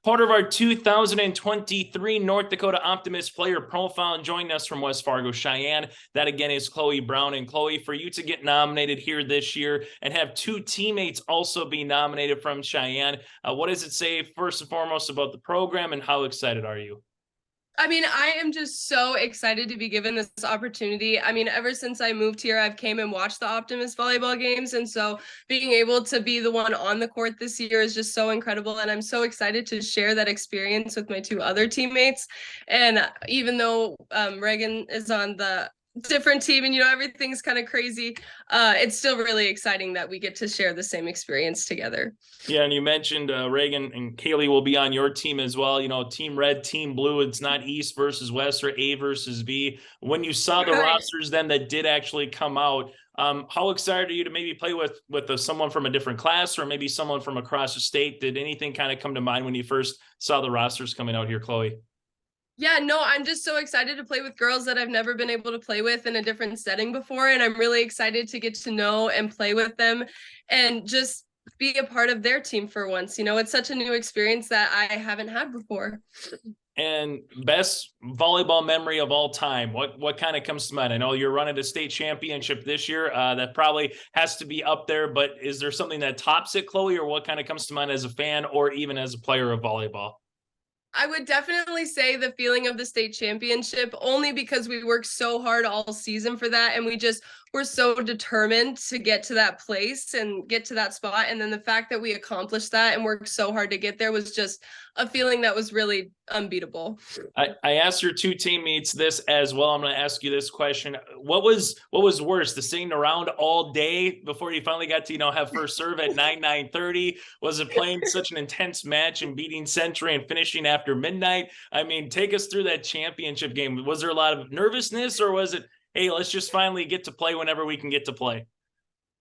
Part of our 2023 North Dakota Optimist player profile, and joining us from West Fargo, Cheyenne. That again is Khole Brown. And Khole, for you to get nominated here this year and have two teammates also be nominated from Cheyenne, what does it say first and foremost about the program, and how excited are you? I mean, I am just so excited to be given this opportunity. I mean, ever since I moved here, I've came and watched the Optimist volleyball games. And so being able to be the one on the court this year is just so incredible. And I'm so excited to share that experience with my two other teammates. And even though Reagan is on the different team and everything's kind of crazy, it's still really exciting that we get to share the same experience together. Yeah, and you mentioned Reagan and Kaylee will be on your team as well. Team red, team blue. It's not East versus West or A versus B. When you saw the rosters then that did actually come out, how excited are you to maybe play with someone from a different class or maybe someone from across the state? Did anything kind of come to mind when you first saw the rosters coming out here, Khole? Yeah, no, I'm just so excited to play with girls that I've never been able to play with in a different setting before. And I'm really excited to get to know and play with them and just be a part of their team for once. It's such a new experience that I haven't had before. And best volleyball memory of all time, what kind of comes to mind? I know you're running a state championship this year. That probably has to be up there, but is there something that tops it, Khole, or what kind of comes to mind as a fan or even as a player of volleyball? I would definitely say the feeling of the state championship, only because we worked so hard all season for that. And we just were so determined to get to that place and get to that spot. And then the fact that we accomplished that and worked so hard to get there was just a feeling that was really unbeatable. I asked your two teammates this as well. I'm going to ask you this question. What was worse, the sitting around all day before you finally got to, have first serve at 9:30? Was it playing such an intense match and beating Century and finishing after midnight? I mean, take us through that championship game. Was there a lot of nervousness, or was it, hey, let's just finally get to play whenever we can get to play?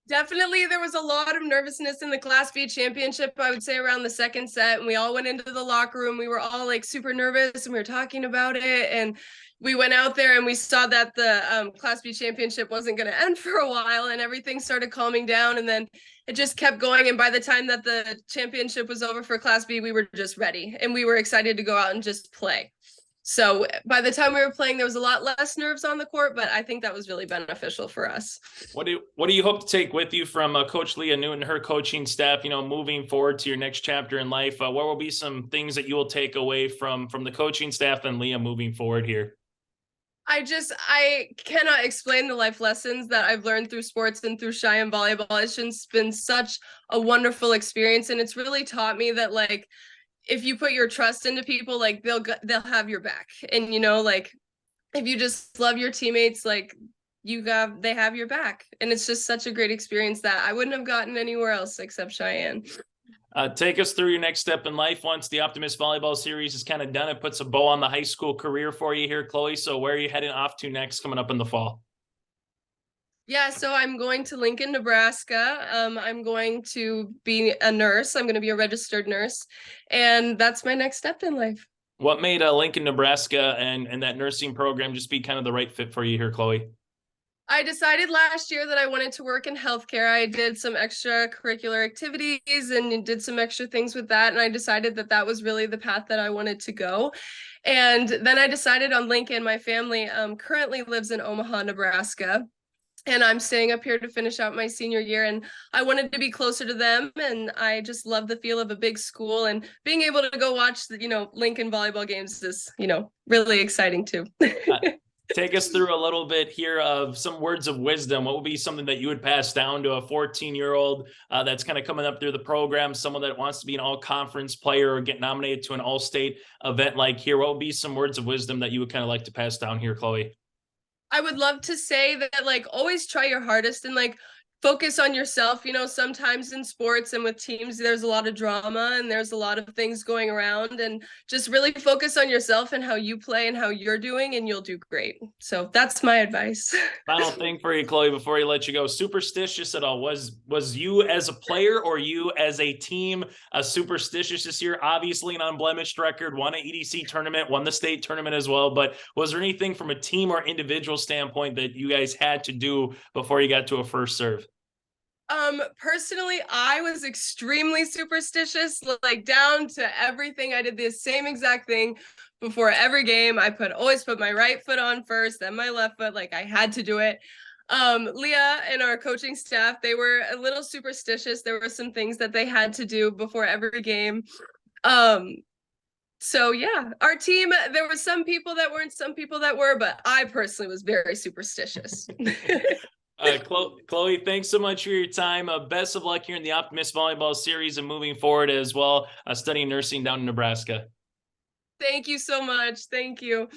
Definitely, there was a lot of nervousness in the Class B championship, I would say around the second set. And we all went into the locker room. We were all like super nervous and we were talking about it. And we went out there and we saw that the Class B championship wasn't going to end for a while, and everything started calming down. And then it just kept going. And by the time that the championship was over for Class B, we were just ready and we were excited to go out and just play. So by the time we were playing, there was a lot less nerves on the court, but I think that was really beneficial for us. What do you hope to take with you from Coach Leah Newton, her coaching staff, moving forward to your next chapter in life? What will be some things that you will take away from the coaching staff and Leah moving forward here? I cannot explain the life lessons that I've learned through sports and through Cheyenne volleyball. It's just been such a wonderful experience. And it's really taught me that, like, if you put your trust into people, like they'll have your back. And like, if you just love your teammates, like they have your back. And it's just such a great experience that I wouldn't have gotten anywhere else except Cheyenne. Take us through your next step in life once the Optimist Volleyball Series is kind of done. It puts a bow on the high school career for you here, Khole. So where are you heading off to next coming up in the fall? Yeah, so I'm going to Lincoln, Nebraska. I'm going to be a nurse. I'm going to be a registered nurse. And that's my next step in life. What made Lincoln, Nebraska and that nursing program just be kind of the right fit for you here, Khole? I decided last year that I wanted to work in healthcare. I did some extracurricular activities and did some extra things with that. And I decided that that was really the path that I wanted to go. And then I decided on Lincoln. My family currently lives in Omaha, Nebraska. And I'm staying up here to finish out my senior year, and I wanted to be closer to them. And I just love the feel of a big school, and being able to go watch the, Lincoln volleyball games is, really exciting too. Take us through a little bit here of some words of wisdom. What would be something that you would pass down to a 14-year-old that's kind of coming up through the program, someone that wants to be an all-conference player or get nominated to an all-state event like here? What would be some words of wisdom that you would kind of like to pass down here, Khole? I would love to say that, like, always try your hardest and, like, focus on yourself. Sometimes in sports and with teams, there's a lot of drama and there's a lot of things going around, and just really focus on yourself and how you play and how you're doing, and you'll do great. So that's my advice. Final thing for you, Khole, before you let you go. Superstitious at all? Was you as a player or you as a team superstitious this year? Obviously an unblemished record, won an EDC tournament, won the state tournament as well. But was there anything from a team or individual standpoint that you guys had to do before you got to a first serve? Personally, I was extremely superstitious, like down to everything. I did the same exact thing before every game. I always put my right foot on first, then my left foot. Like I had to do it. Leah and our coaching staff, they were a little superstitious. There were some things that they had to do before every game. So yeah, our team, there were some people that weren't, some people that were, but I personally was very superstitious. Khole, thanks so much for your time. Best of luck here in the Optimist Volleyball series and moving forward as well, studying nursing down in Nebraska. Thank you so much. Thank you.